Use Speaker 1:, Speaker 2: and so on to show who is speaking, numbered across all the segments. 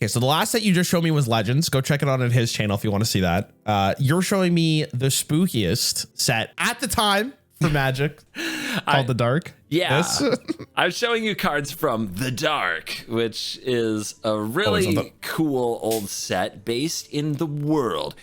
Speaker 1: Okay, so the last set you just showed me was Legends. Go check it out on his channel if you want to see that. You're showing me the spookiest set at the time for Magic called The Dark.
Speaker 2: Yeah,
Speaker 1: Yes.
Speaker 2: I'm showing you cards from The Dark, which is a really cool old set based in a world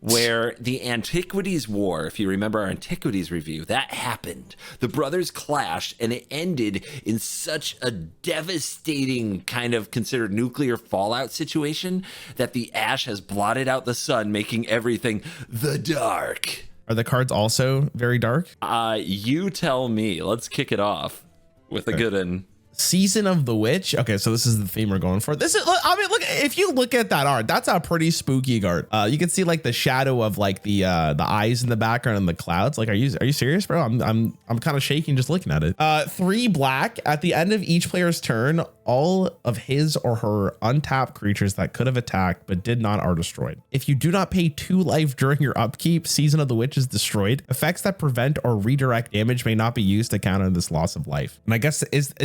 Speaker 2: where the Antiquities War, if you remember our Antiquities review, that happened. The brothers clashed and it ended in such a devastating kind of considered nuclear fallout situation that the ash has blotted out the sun, making everything the dark.
Speaker 1: Are the cards also very dark?
Speaker 2: You tell me. Let's kick it off with a good one.
Speaker 1: Season of the Witch. Okay, so this is the theme we're going for. This is, I mean, look, if you look at that art, that's a pretty spooky art. You can see like the shadow of like the eyes in the background and the clouds. Like, are you serious, bro? I'm kind of shaking just looking at it. 3 black. At the end of each player's turn, all of his or her untapped creatures that could have attacked but did not are destroyed. If you do not pay 2 life during your upkeep, Season of the Witch is destroyed. Effects that prevent or redirect damage may not be used to counter this loss of life. And I guess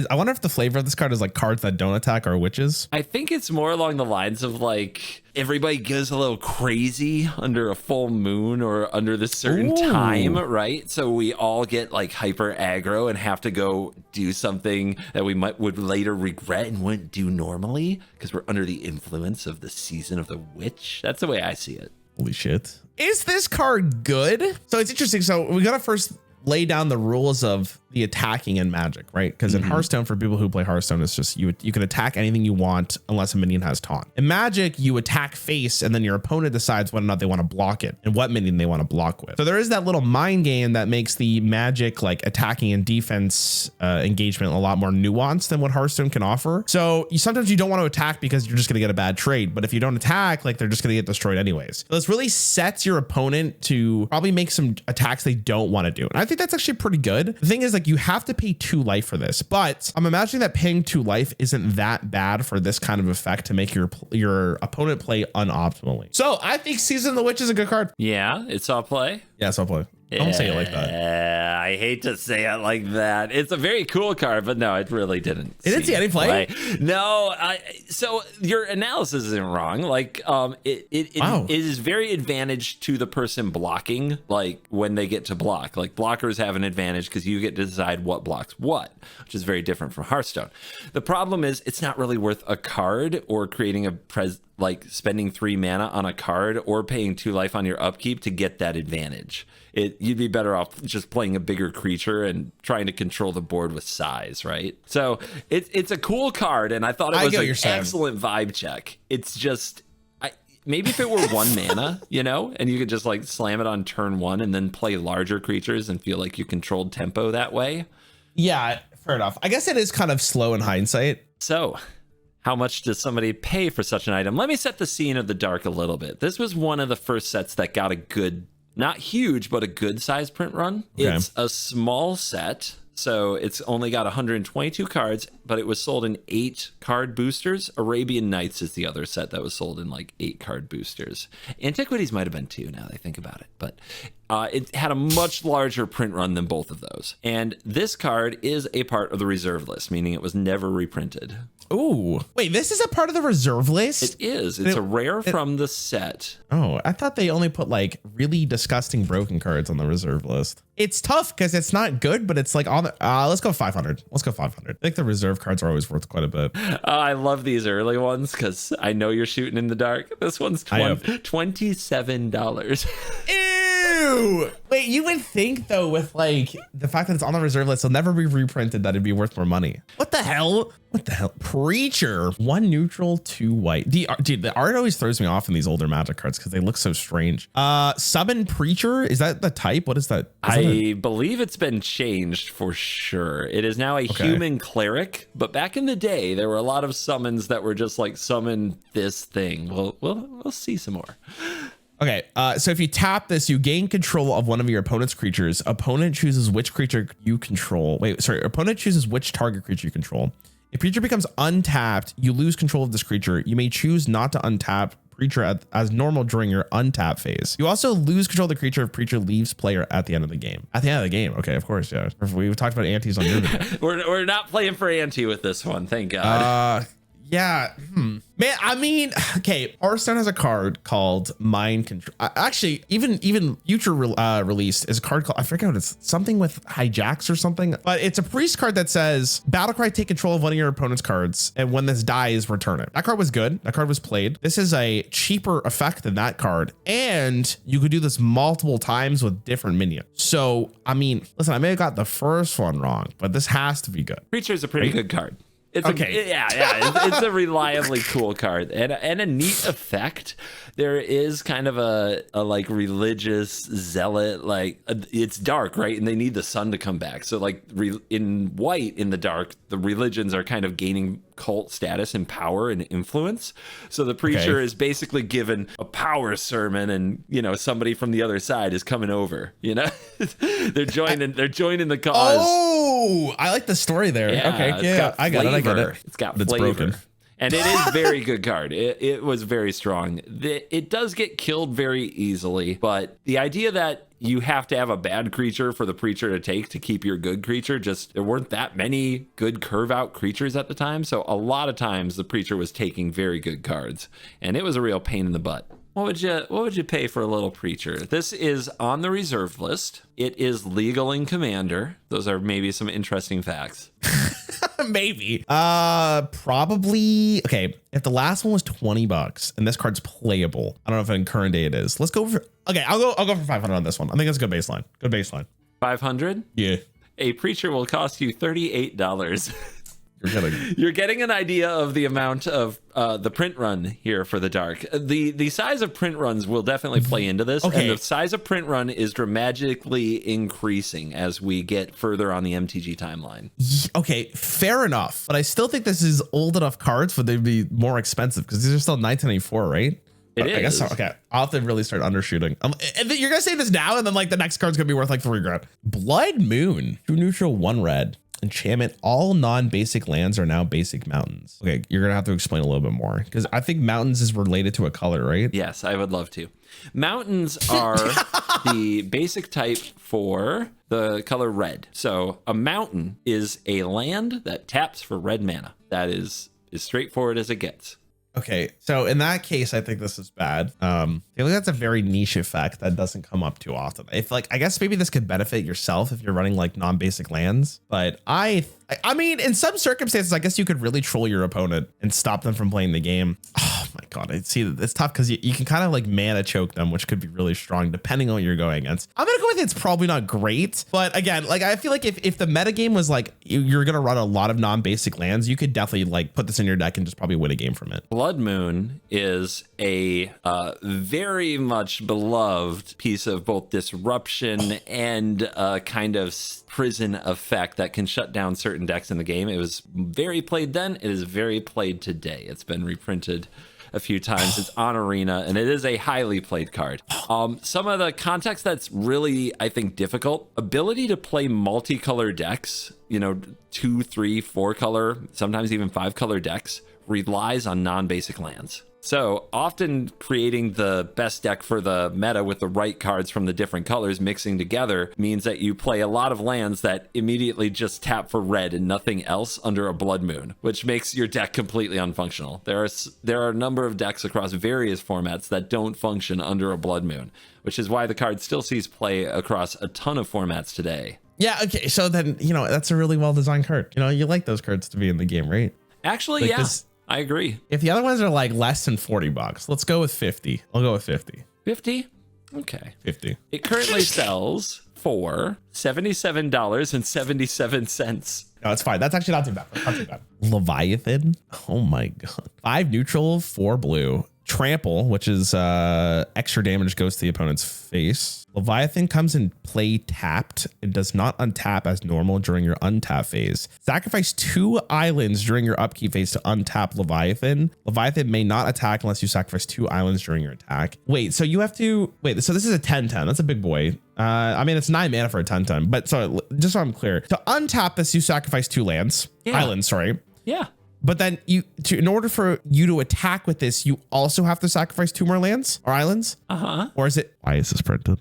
Speaker 1: I wonder if the flavor of this card is like cards that don't attack are witches.
Speaker 2: I think it's more along the lines of like everybody goes a little crazy under a full moon or under this certain time, right? So we all get like hyper aggro and have to go do something that we would later regret and wouldn't do normally because we're under the influence of the Season of the Witch. That's the way I see it.
Speaker 1: Holy shit. Is this card good? So it's interesting. So we gotta first lay down the rules of the attacking in Magic, right? Because in Hearthstone, for people who play Hearthstone, it's just you can attack anything you want unless a minion has taunt. In Magic, you attack face and then your opponent decides whether or not they want to block it and what minion they want to block with. So there is that little mind game that makes the Magic like attacking and defense engagement a lot more nuanced than what Hearthstone can offer. So sometimes you don't want to attack because you're just going to get a bad trade. But if you don't attack, like they're just going to get destroyed anyways. So this really sets your opponent to probably make some attacks they don't want to do. And I think that's actually pretty good. The thing is, like, you have to pay 2 life for this, but I'm imagining that paying 2 life isn't that bad for this kind of effect to make your opponent play unoptimally. So I think Season of the Witch is a good card.
Speaker 2: Yeah, it's all play.
Speaker 1: Yeah, it's all play. Don't say it like that.
Speaker 2: I hate to say it like that. It's a very cool card, but no, it really didn't.
Speaker 1: It didn't see any play?
Speaker 2: No, so your analysis isn't wrong. Like, it is very advantage to the person blocking, like when they get to block. Like blockers have an advantage because you get to decide what blocks what, which is very different from Hearthstone. The problem is it's not really worth a card or creating a like spending 3 mana on a card or paying 2 life on your upkeep to get that advantage. You'd be better off just playing a bigger creature and trying to control the board with size, right? So it's a cool card, and I thought it was an excellent vibe check. It's just maybe if it were 1 mana, you know, and you could just like slam it on turn 1 and then play larger creatures and feel like you controlled tempo that way.
Speaker 1: Yeah, fair enough. I guess it is kind of slow in hindsight.
Speaker 2: So how much does somebody pay for such an item? Let me set the scene of the Dark a little bit. This was one of the first sets that got a good, not huge, but a good size print run. Okay. It's a small set, so it's only got 122 cards, but it was sold in 8 card boosters. Arabian Nights is the other set that was sold in like 8 card boosters. Antiquities might have been 2 now that I think about it, but it had a much larger print run than both of those. And this card is a part of the reserve list, meaning it was never reprinted.
Speaker 1: Ooh, wait, this is a part of the reserve list?
Speaker 2: It is. It's a rare from the set.
Speaker 1: Oh, I thought they only put like really disgusting broken cards on the reserve list. It's tough because it's not good, but it's like on the, let's go 500. Let's go 500. I think the reserve cards are always worth quite a bit.
Speaker 2: I love these early ones because I know you're shooting in the dark. This one's $27.
Speaker 1: Ew. Wait, you would think though, with like the fact that it's on the reserve list, it'll never be reprinted, that it'd be worth more money. What the hell? What the hell? Preacher. 1 neutral, 2 white. The art always throws me off in these older Magic cards because they look so strange. Summon Preacher. Is that the type? What is that?
Speaker 2: I believe it's been changed for sure. It is now a human cleric, but back in the day, there were a lot of summons that were just like summon this thing. We'll see some more.
Speaker 1: Okay, so if you tap this, you gain control of one of your opponent's creatures. Opponent chooses which creature you control. Opponent chooses which target creature you control. If creature becomes untapped, you lose control of this creature. You may choose not to untap creature as normal during your untap phase. You also lose control of the creature if creature leaves player at the end of the game. At the end of the game, okay, of course, yeah. We've talked about antes on your video.
Speaker 2: We're not playing for ante with this one, thank God.
Speaker 1: Yeah. Man, I mean, okay, Hearthstone has a card called Mind Control. Actually, even future released is a card called, I forget what it's, something with hijacks or something, but it's a priest card that says Battlecry, take control of one of your opponent's cards, and when this dies, return it. That card was good. That card was played. This is a cheaper effect than that card, and you could do this multiple times with different minions. So, I mean, listen, I may have got the first one wrong, but this has to be good.
Speaker 2: Preacher is a pretty good card. It's
Speaker 1: okay.
Speaker 2: It's a reliably cool card and a neat effect. There is kind of a like religious zealot, like it's dark, right? And they need the sun to come back. So like in white in the dark, the religions are kind of gaining cult status and power and influence. So the preacher is basically given a power sermon, and you know somebody from the other side is coming over. You know, they're joining the cause.
Speaker 1: Oh, I like the story there.
Speaker 2: Yeah,
Speaker 1: okay, yeah, I got it.
Speaker 2: It's got
Speaker 1: but
Speaker 2: flavor.
Speaker 1: It's broken.
Speaker 2: And it is very good card. It was very strong. It does get killed very easily, but the idea that you have to have a bad creature for the preacher to take to keep your good creature, just there weren't that many good curve out creatures at the time. So a lot of times the preacher was taking very good cards, and it was a real pain in the butt. What would you pay for a little preacher? This is on the reserve list. It is legal in Commander. Those are maybe some interesting facts.
Speaker 1: Maybe. Probably. Okay. If the last one was $20 and this card's playable, I don't know if in current day it is. Let's go for. Okay, I'll go for 500 on this one. I think that's a good baseline. Good baseline.
Speaker 2: 500.
Speaker 1: Yeah.
Speaker 2: A preacher will cost you $38. You're getting an idea of the amount of the print run here for the dark. The size of print runs will definitely play into this.
Speaker 1: Okay.
Speaker 2: And the size of print run is dramatically increasing as we get further on the MTG timeline.
Speaker 1: Okay, fair enough. But I still think this is old enough cards for them to be more expensive because these are still 1994, right?
Speaker 2: It is.
Speaker 1: I guess so. Okay, I'll have to really start undershooting. And you're gonna say this now, and then like the next card's gonna be worth like $3,000. Blood Moon, 2 neutral, 1 red. Enchantment, all non-basic lands are now basic mountains. Okay, you're gonna have to explain a little bit more because I think mountains is related to a color, right?
Speaker 2: Yes, I would love to. Mountains are the basic type for the color red. So a mountain is a land that taps for red mana. That is as straightforward as it gets.
Speaker 1: Okay, so in that case, I think this is bad. I feel like that's a very niche effect that doesn't come up too often. If like, I guess maybe this could benefit yourself if you're running like non-basic lands, but I mean, in some circumstances, I guess you could really troll your opponent and stop them from playing the game. Oh my God, I see that it's tough because you can kind of like mana choke them, which could be really strong depending on what you're going against. I'm gonna go with it's probably not great, but again, like I feel like if the metagame was like you're gonna run a lot of non-basic lands, you could definitely like put this in your deck and just probably win a game from it.
Speaker 2: Blood Moon is a very much beloved piece of both disruption and kind of prison effect that can shut down certain decks in the game. It was very played then. It is very played today. It's been reprinted a few times. It's on Arena, and it is a highly played card. Some of the context that's really, I think, difficult. Ability to play multicolor decks, you know, 2, 3, 4 color, sometimes even 5 color decks, relies on non-basic lands. So often creating the best deck for the meta with the right cards from the different colors mixing together means that you play a lot of lands that immediately just tap for red and nothing else under a Blood Moon, which makes your deck completely unfunctional. There are a number of decks across various formats that don't function under a Blood Moon, which is why the card still sees play across a ton of formats today.
Speaker 1: Yeah, okay, so then, you know, that's a really well-designed card. You know, you like those cards to be in the game, right?
Speaker 2: Actually,
Speaker 1: like
Speaker 2: yeah. I agree.
Speaker 1: If the other ones are like less than $40, let's go with 50. I'll go with 50.
Speaker 2: 50? Okay.
Speaker 1: 50.
Speaker 2: It currently sells for $77.77.
Speaker 1: No, it's fine. That's actually not too bad. Not too bad. Leviathan. Oh my God. 5 neutral, 4 blue. Trample, which is extra damage goes to the opponent's face. Leviathan comes in play tapped. It does not untap as normal during your untap phase. Sacrifice 2 islands during your upkeep phase to untap Leviathan. Leviathan may not attack unless you sacrifice 2 islands during your attack. Wait, so you have to wait. So this is a 10/10. That's a big boy. I mean, it's 9 mana for a 10/10. But so just so I'm clear, to untap this, you sacrifice 2 islands. Sorry.
Speaker 2: Yeah.
Speaker 1: But then in order for you to attack with this, you also have to sacrifice 2 more lands or islands. Or is it? Why is this printed?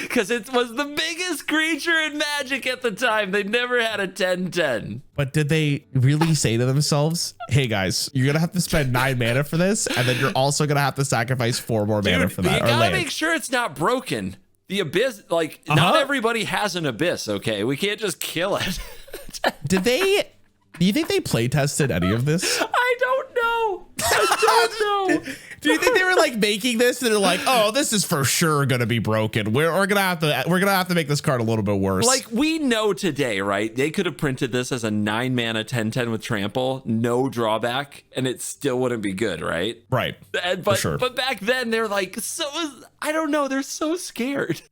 Speaker 2: Because because it was the biggest creature in Magic at the time. They never had a 10/10.
Speaker 1: But did they really say to themselves, hey guys, you're gonna have to spend 9 mana for this, and then you're also gonna have to sacrifice 4 more mana for that?
Speaker 2: You gotta make sure it's not broken. The abyss, like not everybody has an abyss, okay? We can't just kill it.
Speaker 1: Do you think they play tested any of this?
Speaker 2: I don't know. I don't know.
Speaker 1: Do you think they were like making this and they're like, oh, this is for sure gonna be broken. We're gonna have to make this card a little bit worse.
Speaker 2: Like we know today, right? They could have printed this as a 9 mana 10/10 with trample, no drawback, and it still wouldn't be good, right?
Speaker 1: Right.
Speaker 2: But
Speaker 1: for sure.
Speaker 2: But back then they're like, I don't know, they're so scared.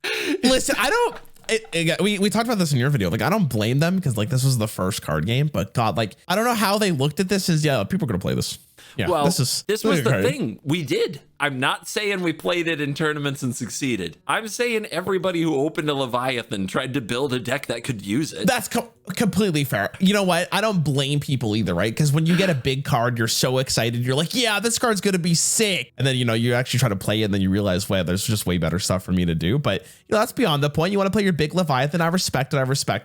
Speaker 1: Listen, I don't. We talked about this in your video. Like, I don't blame them because like this was the first card game, but God, like I don't know how they looked at this as people are gonna play this. Yeah,
Speaker 2: well, this was the
Speaker 1: hard.
Speaker 2: thing. We did. I'm not saying we played it in tournaments and succeeded. I'm saying everybody who opened a Leviathan tried to build a deck that could use it.
Speaker 1: That's completely fair. You know what? I don't blame people either, right? Because when you get a big card, you're so excited. You're like, yeah, this card's going to be sick. And then, you actually try to play it and then you realize, well, there's just way better stuff for me to do. But that's beyond the point. You want to play your big Leviathan. I respect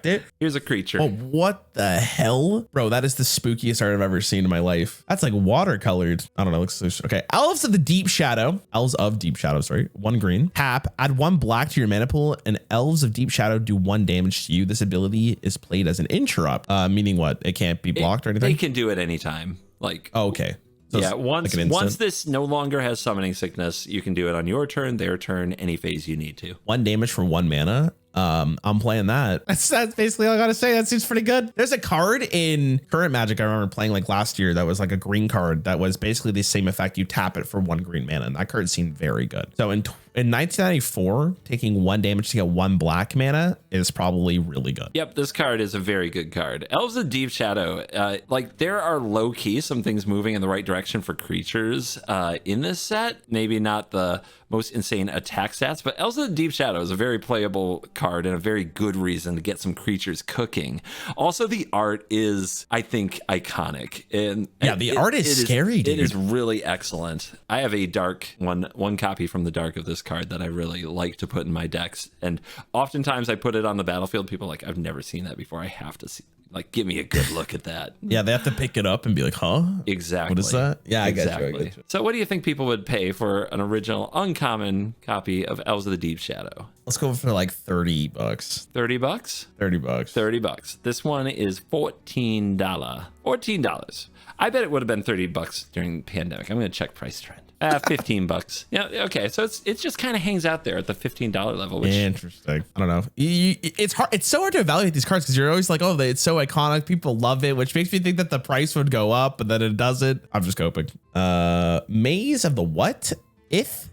Speaker 1: it.
Speaker 2: Here's a creature.
Speaker 1: Oh, what the hell? Bro, that is the spookiest art I've ever seen in my life. That's like watercolored. I don't know. Looks so, okay. Elves of Deep Shadow, 1 green. Tap, add 1 black to your mana pool, and Elves of Deep Shadow do 1 damage to you. This ability is played as an interrupt, meaning what? It can't be blocked or anything?
Speaker 2: They can do it anytime. Like,
Speaker 1: oh, okay. So
Speaker 2: yeah, once this no longer has summoning sickness, you can do it on your turn, their turn, any phase you need to.
Speaker 1: 1 damage for 1 mana. I'm playing that. That's basically all I gotta say. That seems pretty good. There's a card in current Magic I remember playing like last year that was like a green card that was basically the same effect. You tap it for 1 green mana, and that card seemed very good. So in 1994, taking 1 damage to get 1 black mana is probably really good.
Speaker 2: Yep, this card is a very good card. Elves of Deep Shadow, like there are low key some things moving in the right direction for creatures in this set. Maybe not the most insane attack stats, but Elves of the Deep Shadow is a very playable card and a very good reason to get some creatures cooking. Also, the art is, I think, iconic. And
Speaker 1: yeah, the art is scary, dude.
Speaker 2: It is really excellent. I have a dark one copy from the dark of this card that I really like to put in my decks. And oftentimes I put it on the battlefield. People are like, I've never seen that before. I have to see. Like, give me a good look at that.
Speaker 1: Yeah, they have to pick it up and be like, huh?
Speaker 2: Exactly.
Speaker 1: What is that? Yeah,
Speaker 2: exactly.
Speaker 1: I get you.
Speaker 2: So what do you think people would pay for an original uncommon copy of Elves of the Deep Shadow?
Speaker 1: Let's go for like $30.
Speaker 2: $30? $30. This one is $14. $14. I bet it would have been $30 during the pandemic. I'm going to check price trend. $15. Yeah. Okay. So it just kind of hangs out there at the $15 level. Which
Speaker 1: interesting. I don't know. It's hard. It's so hard to evaluate these cards because you're always like, oh, it's so iconic. People love it, which makes me think that the price would go up, but then it doesn't. I'm just coping. Maze of the what?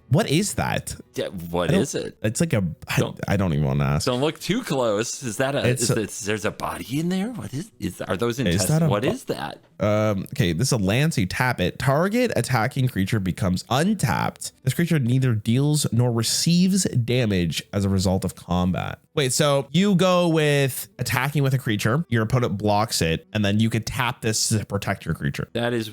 Speaker 1: What is that?
Speaker 2: Yeah, what is it?
Speaker 1: It's like I don't even want to ask.
Speaker 2: Don't look too close. Is that there's a body in there? What are those intestines? What is that?
Speaker 1: Okay, this is a land, so you tap it. Target attacking creature becomes untapped. This creature neither deals nor receives damage as a result of combat. Wait, so you go with attacking with a creature, your opponent blocks it, and then you could tap this to protect your creature.
Speaker 2: That is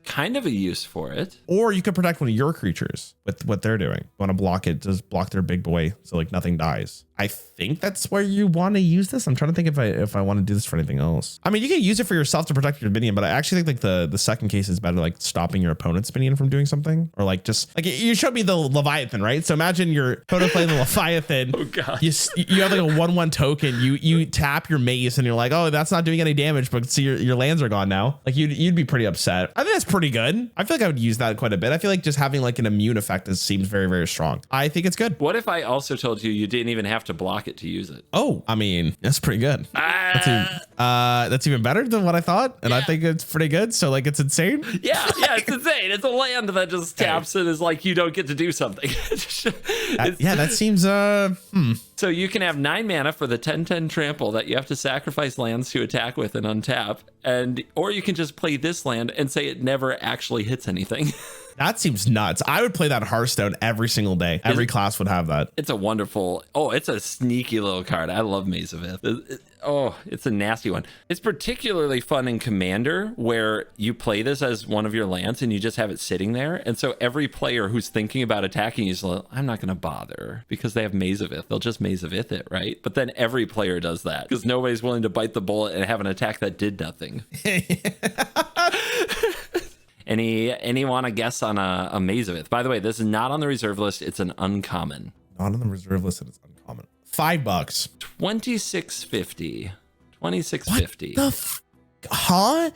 Speaker 2: kind of a use for it.
Speaker 1: Or you could protect one of your creatures with what they're doing. You want to block it, just block their big boy so like nothing dies. I think that's where you want to use this. I'm trying to think if I want to do this for anything else. I mean, you can use it for yourself to protect your minion, but I actually think like the second case is better, like stopping your opponent's minion from doing something, or like just like you showed me the Leviathan, right? So imagine your opponent playing the Leviathan.
Speaker 2: Oh god.
Speaker 1: You have like a 1/1 token. You tap your mace and you're like, oh, that's not doing any damage, but see your lands are gone now. Like you'd be pretty upset. I think that's pretty good. I feel like I would use that quite a bit. I feel like just having like an immune effect seems very, very strong. I think it's good.
Speaker 2: What if I also told you didn't even have to block it to use it?
Speaker 1: Oh, I mean, that's pretty good. That's even better than what I thought. And I think it's pretty good. So like, it's insane.
Speaker 2: Yeah, it's insane. It's a land that just taps and is like, you don't get to do something.
Speaker 1: That seems,
Speaker 2: So you can have 9 mana for the 10/10 trample that you have to sacrifice lands to attack with and untap. Or you can just play this land and say it never actually hits anything.
Speaker 1: That seems nuts. I would play that Hearthstone every single day. Every class would have that.
Speaker 2: It's a wonderful. Oh, it's a sneaky little card. I love Maze of Ith. Oh, it's a nasty one. It's particularly fun in Commander, where you play this as one of your lands and you just have it sitting there. And so every player who's thinking about attacking you is like, I'm not going to bother because they have Maze of Ith. They'll just Maze of Ith it, right? But then every player does that because nobody's willing to bite the bullet and have an attack that did nothing. Any want to guess on a Maze of Ith? By the way, this is not on the reserve list. It's an uncommon.
Speaker 1: Not on the reserve list, and it's uncommon. $5.
Speaker 2: $26.50. $26.50.
Speaker 1: Huh?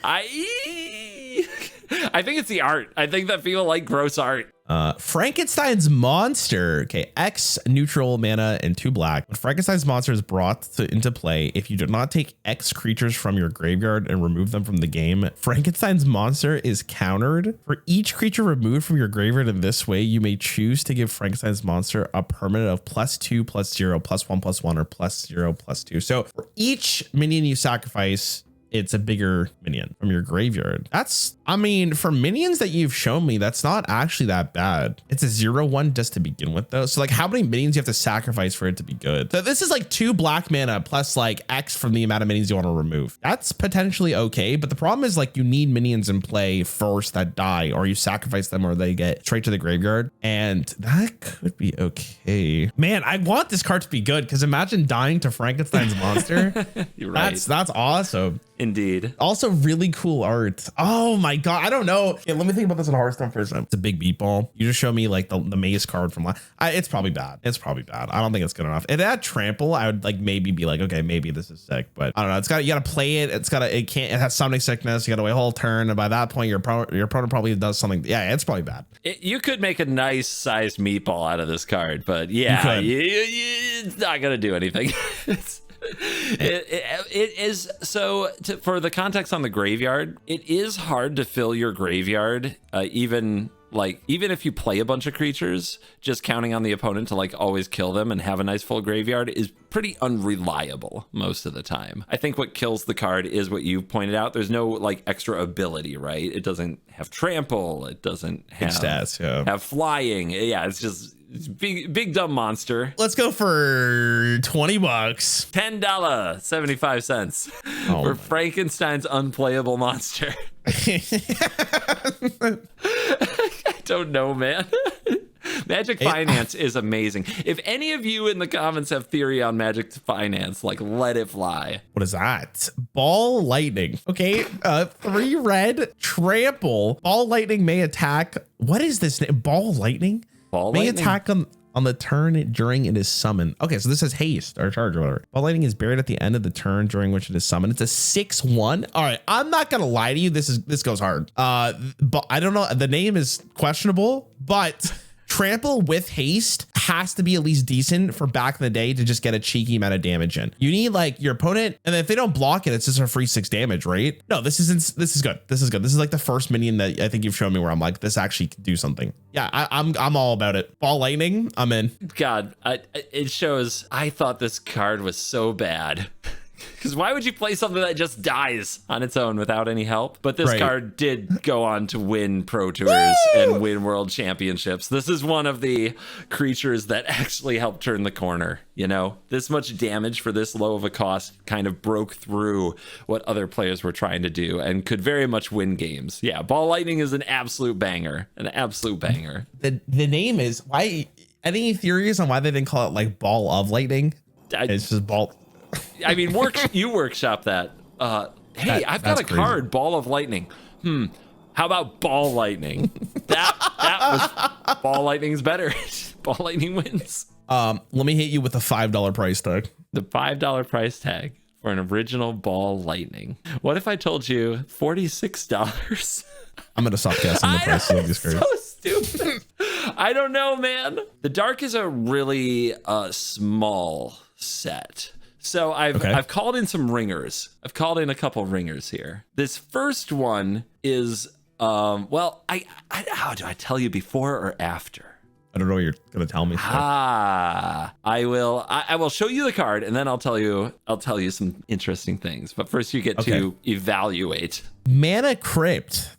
Speaker 2: I think it's the art. I think that people like gross art.
Speaker 1: Frankensteins Monster. Okay, X neutral mana and 2 black. When Frankensteins Monster is brought into play, if you do not take X creatures from your graveyard and remove them from the game, Frankensteins Monster is countered. For each creature removed from your graveyard in this way, you may choose to give Frankensteins Monster a permanent of +2, +0, +1/+1, or +0/+2. So for each minion you sacrifice, it's a bigger minion from your graveyard. That's, I mean, for minions that you've shown me, that's not actually that bad. It's a 0/1 just to begin with though. So like how many minions you have to sacrifice for it to be good? So this is like 2 black mana plus like X from the amount of minions you want to remove. That's potentially okay. But the problem is like you need minions in play first that die, or you sacrifice them or they get straight to the graveyard. And that could be okay. Man, I want this card to be good because imagine dying to Frankenstein's Monster.
Speaker 2: You're right.
Speaker 1: That's awesome.
Speaker 2: Indeed.
Speaker 1: Also really cool art. Oh my God. I don't know. Yeah, let me think about this in Hearthstone for a second. It's a big beat ball. You just show me like the maze card from last. It's probably bad. It's probably bad. I don't think it's good enough. If it had trample, I would like maybe be like, okay, maybe this is sick, but I don't know. It's got, you got to play it. It has summoning sickness. You got to wait a whole turn. And by that point, your opponent probably does something. Yeah, it's probably bad.
Speaker 2: You could make a nice sized meatball out of this card, but yeah, it's not going to do anything. It is so for the context on the graveyard, it is hard to fill your graveyard even if you play a bunch of creatures. Just counting on the opponent to like always kill them and have a nice full graveyard is pretty unreliable most of the time. I think what kills the card is what you pointed out. There's no like extra ability, right? It doesn't have trample, it doesn't have
Speaker 1: stats,
Speaker 2: have flying. Yeah, it's just big dumb monster.
Speaker 1: Let's go for $20.
Speaker 2: $10.75 for Frankenstein's unplayable monster. I don't know, man. Magic Finance is amazing. If any of you in the comments have theory on Magic Finance, like let it fly.
Speaker 1: What is that? Ball Lightning. Okay, 3 red, trample. Ball Lightning may attack. What is this name? Ball Lightning? May attack on the turn during it is summoned. Okay, so this has haste or charge or whatever. Ball Lightning is buried at the end of the turn during which it is summoned. It's a 6/1. All right, I'm not gonna lie to you. This goes hard. But I don't know. The name is questionable, but trample with haste has to be at least decent for back in the day to just get a cheeky amount of damage in. You need like your opponent, and if they don't block it, it's just a free 6 damage, right? No, this is good. This is good. This is like the first minion that I think you've shown me where I'm like, this actually can do something. Yeah, I'm all about it. Ball Lightning, I'm in.
Speaker 2: God, it shows. I thought this card was so bad. Because why would you play something that just dies on its own without any help? But this card did go on to win Pro Tours and win World Championships. This is one of the creatures that actually helped turn the corner. You know, this much damage for this low of a cost kind of broke through what other players were trying to do and could very much win games. Yeah, Ball Lightning is an absolute banger. An absolute banger.
Speaker 1: The name is, why? Any theories on why they didn't call it like Ball of Lightning? It's just Ball.
Speaker 2: I mean, you workshop that. Hey, I've got a card, Ball of Lightning. How about Ball Lightning? That was Ball Lightning's better. Ball Lightning wins.
Speaker 1: Let me hit you with a $5 price tag.
Speaker 2: The $5 price tag for an original Ball Lightning. What if I told you $46?
Speaker 1: I'm gonna stop guessing the price of these cards.
Speaker 2: So stupid. I don't know, man. The Dark is a really small set. So I've called in some ringers. I've called in a couple ringers here. This first one is well, how do I tell you, before or after?
Speaker 1: I don't know what you're gonna tell me.
Speaker 2: I will show you the card and then I'll tell you some interesting things. But first you get to evaluate
Speaker 1: Mana Crypt.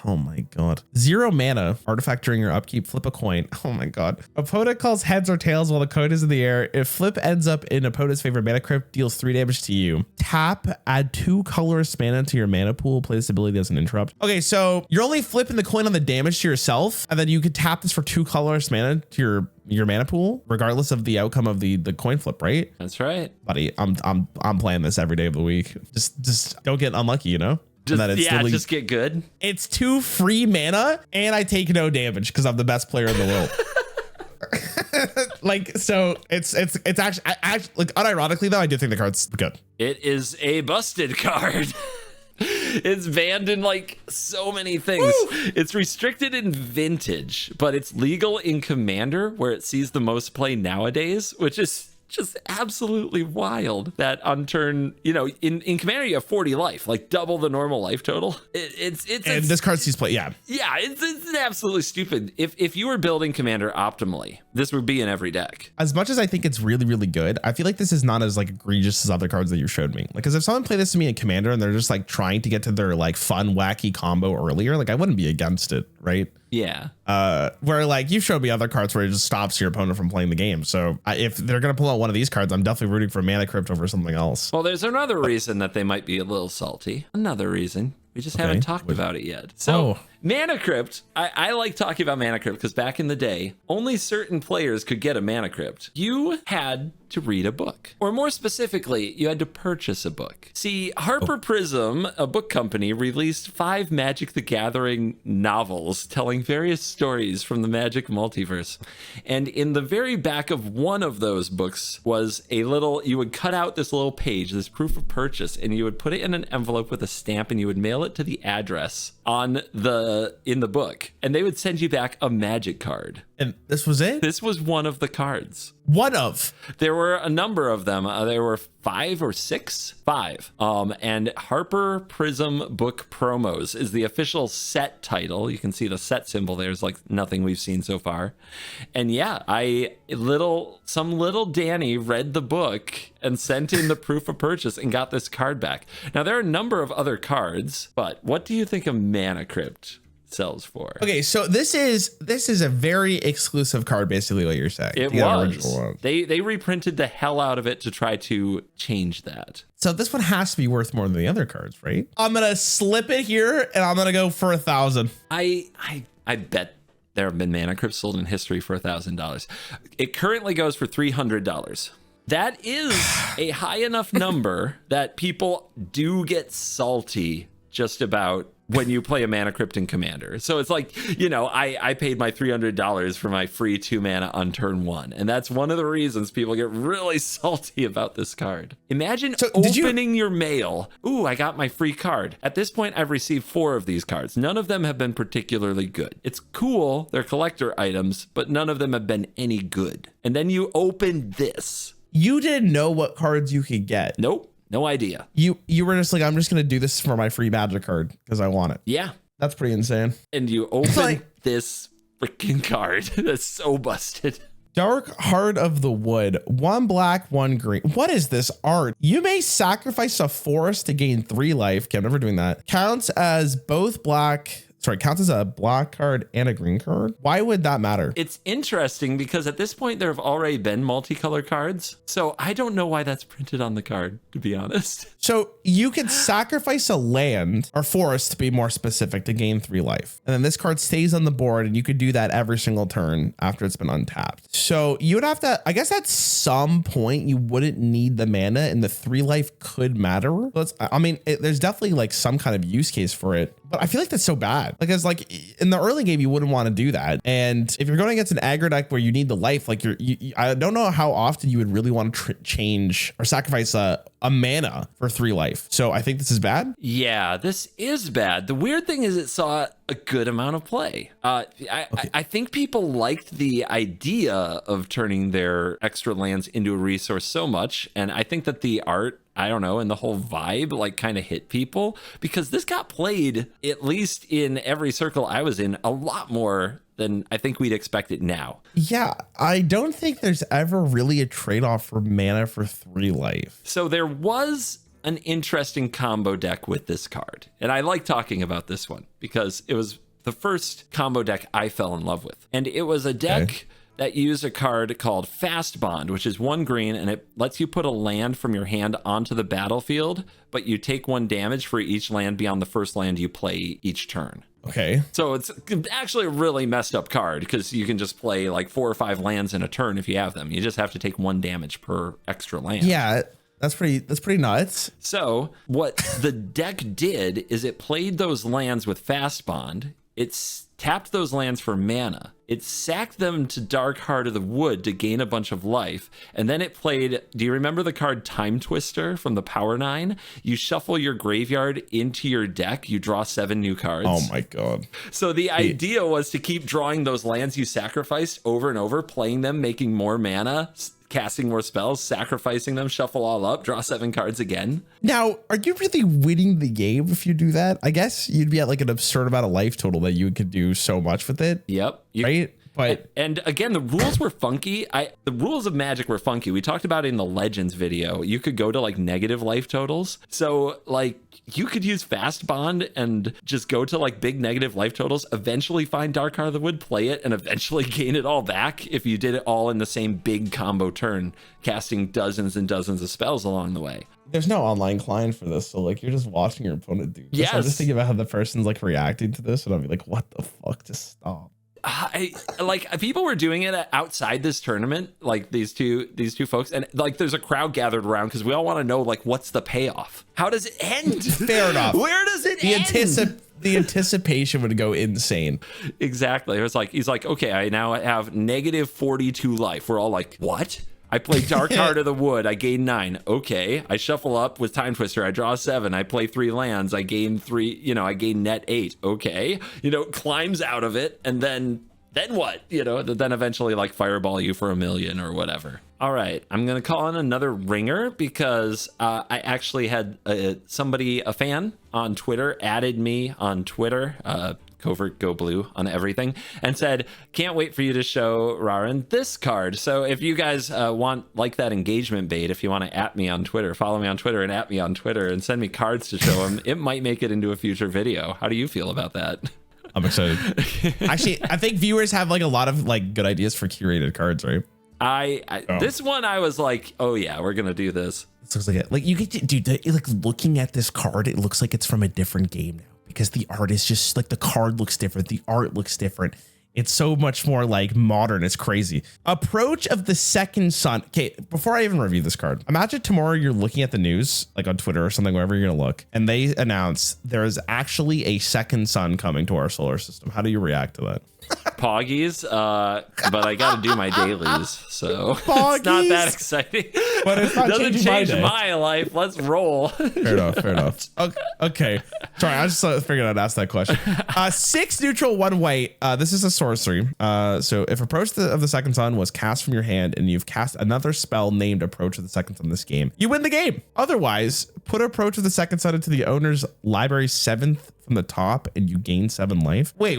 Speaker 1: Oh my god. 0 mana. Artifact during your upkeep. Flip a coin. Oh my god. Opponent calls heads or tails while the coin is in the air. If flip ends up in opponent's favorite, Mana Crypt deals 3 damage to you. Tap, add 2 colorless mana to your mana pool. Play this ability as an interrupt. Okay, so you're only flipping the coin on the damage to yourself, and then you could tap this for 2 colorless mana to your mana pool, regardless of the outcome of the coin flip, right?
Speaker 2: That's right,
Speaker 1: buddy. I'm playing this every day of the week. Just don't get unlucky, you know.
Speaker 2: Just get good.
Speaker 1: It's 2 free mana, and I take no damage because I'm the best player in the world. Like, so it's actually like, unironically though, I do think the card's good.
Speaker 2: It is a busted card. It's banned in like so many things. Woo! It's restricted in Vintage, but it's legal in Commander, where it sees the most play nowadays, which is just absolutely wild. That on turn, you know, in Commander you have 40 life, like double the normal life total. This card sees play. Yeah, it's absolutely stupid. If you were building Commander optimally, this would be in every deck.
Speaker 1: As much as I think it's really, really good, I feel like this is not as like egregious as other cards that you showed me. Like, because if someone played this to me in Commander and they're just like trying to get to their like fun, wacky combo earlier, like I wouldn't be against it, right?
Speaker 2: Yeah.
Speaker 1: Where like you showed me other cards where it just stops your opponent from playing the game. So if they're going to pull out one of these cards, I'm definitely rooting for Mana Crypt over something else.
Speaker 2: Well, there's another reason that they might be a little salty. Another reason. We just haven't talked about it yet. So Mana Crypt, I like talking about Mana Crypt because back in the day, only certain players could get a Mana Crypt. You had to read a book, or more specifically, you had to purchase a book. See, Harper Prism, a book company, released 5 Magic the Gathering novels telling various stories from the Magic multiverse. And in the very back of one of those books was you would cut out this little page, this proof of purchase, and you would put it in an envelope with a stamp and you would mail it to the address in the book, and they would send you back a Magic card.
Speaker 1: And this was it?
Speaker 2: This was one of the cards.
Speaker 1: One of?
Speaker 2: There were a number of them. There were 5 or 6? 5. And Harper Prism Book Promos is the official set title. You can see the set symbol. There's like nothing we've seen so far. And yeah, some little Danny read the book and sent in the proof of purchase and got this card back. Now, there are a number of other cards, but what do you think of Mana Crypt sells for?
Speaker 1: Okay, so this is a very exclusive card, basically what you're saying.
Speaker 2: It was. They reprinted the hell out of it to try to change that.
Speaker 1: So this one has to be worth more than the other cards, right? I'm gonna slip it here and I'm gonna go for 1,000.
Speaker 2: I bet there have been Mana Crypts sold in history for $1,000. It currently goes for $300. That is a high enough number that people do get salty just about when you play a Mana Crypt in Commander. So it's like, you know, I paid my $300 for my free 2 mana on turn 1. And that's one of the reasons people get really salty about this card. Imagine opening your mail. Ooh, I got my free card. At this point, I've received 4 of these cards. None of them have been particularly good. It's cool, they're collector items, but none of them have been any good. And then you open this.
Speaker 1: You didn't know what cards you could get.
Speaker 2: Nope. No idea.
Speaker 1: You were just like, I'm just going to do this for my free Magic card because I want it.
Speaker 2: Yeah.
Speaker 1: That's pretty insane.
Speaker 2: And you open this freaking card. That's so busted.
Speaker 1: Dark Heart of the Wood. 1 black, 1 green. What is this art? You may sacrifice a forest to gain 3 life. Okay, I'm never doing that. Counts as a black card and a green card. Why would that matter?
Speaker 2: It's interesting because at this point there have already been multicolor cards. So I don't know why that's printed on the card, to be honest.
Speaker 1: So you could sacrifice a land or forest, to be more specific, to gain 3 life. And then this card stays on the board and you could do that every single turn after it's been untapped. So you would have to, I guess at some point you wouldn't need the mana and the 3 life could matter. There's definitely like some kind of use case for it, but I feel like that's so bad. Because like in the early game, you wouldn't want to do that. And if you're going against an aggro deck where you need the life, like I don't know how often you would really want to change or sacrifice a mana for 3 life. So I think this is bad.
Speaker 2: Yeah, this is bad. The weird thing is it saw a good amount of play. I think people liked the idea of turning their extra lands into a resource so much. And I think that the art, I don't know, and the whole vibe like kind of hit people because this got played, at least in every circle I was in, a lot more than I think we'd expect it now.
Speaker 1: Yeah, I don't think there's ever really a trade-off for mana for 3 life.
Speaker 2: So there was an interesting combo deck with this card. And I like talking about this one because it was the first combo deck I fell in love with. And it was a deck that used a card called Fast Bond, which is 1 green, and it lets you put a land from your hand onto the battlefield, but you take 1 damage for each land beyond the first land you play each turn.
Speaker 1: Okay.
Speaker 2: So it's actually a really messed up card because you can just play like 4 or 5 lands in a turn if you have them. You just have to take 1 damage per extra land.
Speaker 1: Yeah. That's pretty nuts.
Speaker 2: So what the deck did is it played those lands with Fast Bond. It's tapped those lands for mana. It sacked them to Dark Heart of the Wood to gain a bunch of life. And then it played, do you remember the card Time Twister from the Power 9? You shuffle your graveyard into your deck, you draw 7 new cards.
Speaker 1: Oh my God.
Speaker 2: So the idea was to keep drawing those lands you sacrificed over and over, playing them, making more mana, casting more spells, sacrificing them, shuffle all up, draw 7 cards again.
Speaker 1: Now, are you really winning the game if you do that? I guess you'd be at like an absurd amount of life total that you could do so much with it.
Speaker 2: Yep.
Speaker 1: Right? But
Speaker 2: and again, the rules were funky. The rules of Magic were funky. We talked about it in the Legends video. You could go to like negative life totals. So like you could use Fast Bond and just go to like big negative life totals, eventually find Dark Heart of the Wood, play it, and eventually gain it all back if you did it all in the same big combo turn, casting dozens and dozens of spells along the way.
Speaker 1: There's no online client for this, so like you're just watching your opponent do this.
Speaker 2: Yes.
Speaker 1: I'm just thinking about how the person's like reacting to this, and I'll be like, what the fuck? Just stop.
Speaker 2: Like people were doing it outside this tournament, like these two folks, and like there's a crowd gathered around because we all want to know like what's the payoff? How does it end?
Speaker 1: Fair enough.
Speaker 2: Where does it end?
Speaker 1: The anticipation would go insane.
Speaker 2: Exactly. It was like he's like, okay, I now have negative 42 life. We're all like, what? I play Dark Heart of the Wood. I gain 9. Okay. I shuffle up with Time Twister. I draw 7. I play 3 lands. I gain 3. I gain net 8. Okay. Climbs out of it. And then what? Then eventually like fireball you for $1 million or whatever. All right. I'm going to call in another ringer because I actually had a fan on Twitter, added me on Twitter, CovertGoBlue on everything, and said, can't wait for you to show Rarran this card. So if you guys want like that engagement bait, if you want to at me on Twitter, follow me on Twitter and at me on Twitter and send me cards to show him, it might make it into a future video. How do you feel about that?
Speaker 1: I'm excited. Actually, I think viewers have like a lot of like good ideas for curated cards, right?
Speaker 2: This one I was like, oh yeah, we're gonna do this.
Speaker 1: This looks like it. Like you get to, dude, like looking at this card, it looks like it's from a different game now. Because the art is just like the card looks different. The art looks different. It's so much more like modern. It's crazy. Approach of the Second Sun. Okay, before I even review this card, imagine tomorrow you're looking at the news, like on Twitter or something, wherever you're going to look, and they announce there is actually a second sun coming to our solar system. How do you react to that?
Speaker 2: Poggies, but I got to do my dailies, so
Speaker 1: Poggies,
Speaker 2: it's not that exciting.
Speaker 1: But it's not
Speaker 2: doesn't change my life. Let's roll.
Speaker 1: Fair enough. Okay. Sorry, I just figured I'd ask that question. 6 neutral, 1 white. This is a sorcery. So if Approach of the Second Sun was cast from your hand and you've cast another spell named Approach of the Second Sun this game, you win the game. Otherwise, put Approach of the Second Sun into the owner's library 7th from the top and you gain 7 life. Wait.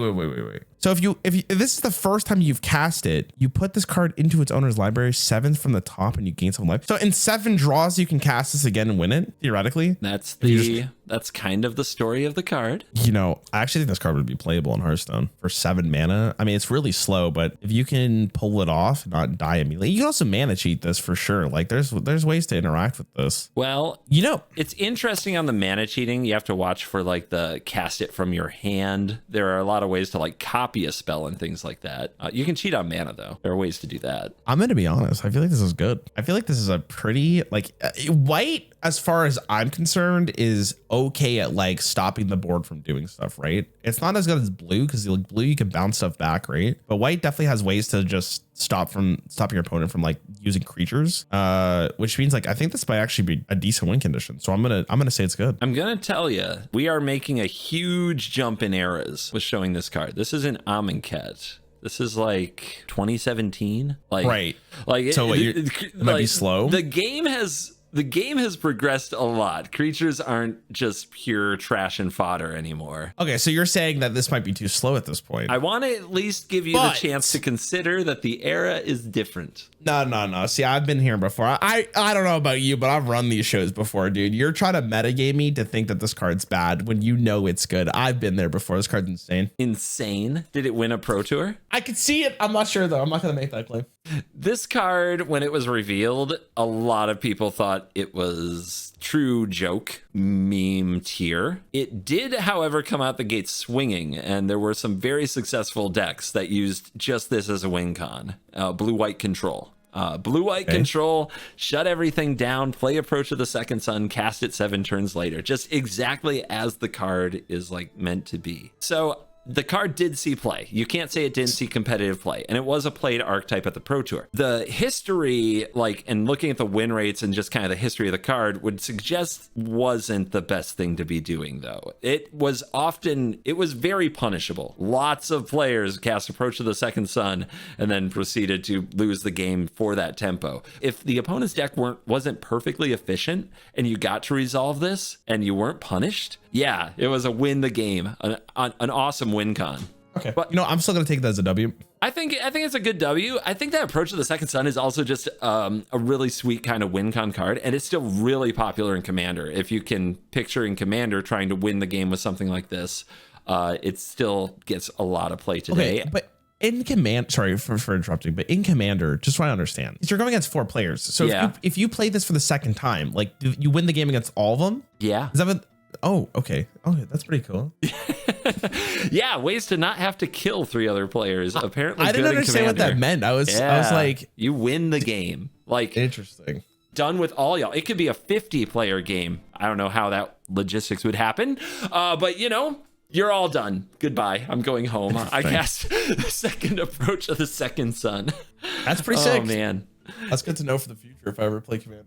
Speaker 1: So if this is the first time you've cast it, you put this card into its owner's library 7th from the top and you gain 7 life. So in 7 draws, you can cast this again and win it, theoretically.
Speaker 2: That's kind of the story of the card.
Speaker 1: I actually think this card would be playable in Hearthstone for 7 mana. I mean, it's really slow, but if you can pull it off, not die immediately, you can also mana cheat this for sure. Like there's ways to interact with this.
Speaker 2: Well, it's interesting on the mana cheating. You have to watch for like the cast it from your hand. There are a lot of ways to like copy a spell and things like that. You can cheat on mana though. There are ways to do that.
Speaker 1: I'm going to be honest. I feel like this is good. I feel like this is a pretty like white, as far as I'm concerned, is okay at like stopping the board from doing stuff, right? It's not as good as blue because like blue you can bounce stuff back, right? But white definitely has ways to just stopping your opponent from like using creatures, which means like I think this might actually be a decent win condition. So I'm gonna say it's good.
Speaker 2: I'm gonna tell you, we are making a huge jump in eras with showing this card. This is an Amonkhet. This is like 2017, like
Speaker 1: right.
Speaker 2: Like
Speaker 1: so it might be slow.
Speaker 2: The game has The game has progressed a lot. Creatures aren't just pure trash and fodder anymore.
Speaker 1: Okay, so you're saying that this might be too slow at this point.
Speaker 2: I want to at least give you the chance to consider that the era is different.
Speaker 1: No. See, I've been here before. I don't know about you, but I've run these shows before, dude. You're trying to metagame me to think that this card's bad when you know it's good. I've been there before. This card's insane.
Speaker 2: Insane? Did it win a Pro Tour?
Speaker 1: I could see it. I'm not sure, though. I'm not going to make that claim.
Speaker 2: This card, when it was revealed, a lot of people thought it was true joke meme tier. It did, however, come out the gate swinging, and there were some very successful decks that used just this as a win con. Blue-white control. Blue-white control, shut everything down, play Approach of the Second Sun, cast it 7 turns later. Just exactly as the card is like meant to be. So the card did see play. You can't say it didn't see competitive play, and it was a played archetype at the Pro Tour. The history, and looking at the win rates and just kind of the history of the card would suggest wasn't the best thing to be doing, though. It was very punishable. Lots of players cast Approach to the Second Sun and then proceeded to lose the game for that tempo. If the opponent's deck wasn't perfectly efficient and you got to resolve this and you weren't punished, yeah, it was a win the game, an awesome win con.
Speaker 1: Okay, but I'm still gonna take that as a W.
Speaker 2: I think it's a good W. I think that Approach to the Second Sun is also just a really sweet kind of win con card, and it's still really popular in Commander. If you can picture in Commander trying to win the game with something like this, it still gets a lot of play today.
Speaker 1: Okay, but in Command, sorry for interrupting, but in Commander, just so I understand, you're going against 4 players. So if you play this for the second time, like you win the game against all of them?
Speaker 2: Yeah.
Speaker 1: Is that what? Oh, okay. Oh, that's pretty cool.
Speaker 2: Yeah, ways to not have to kill 3 other players. Apparently,
Speaker 1: I didn't understand what that meant. I was like,
Speaker 2: you win the game. Like,
Speaker 1: interesting.
Speaker 2: Done with all y'all. It could be a 50-player game. I don't know how that logistics would happen, but you're all done. Goodbye. I'm going home. I cast the second Approach of the Second Sun.
Speaker 1: That's pretty sick.
Speaker 2: Oh man,
Speaker 1: that's good to know for the future if I ever play Commander.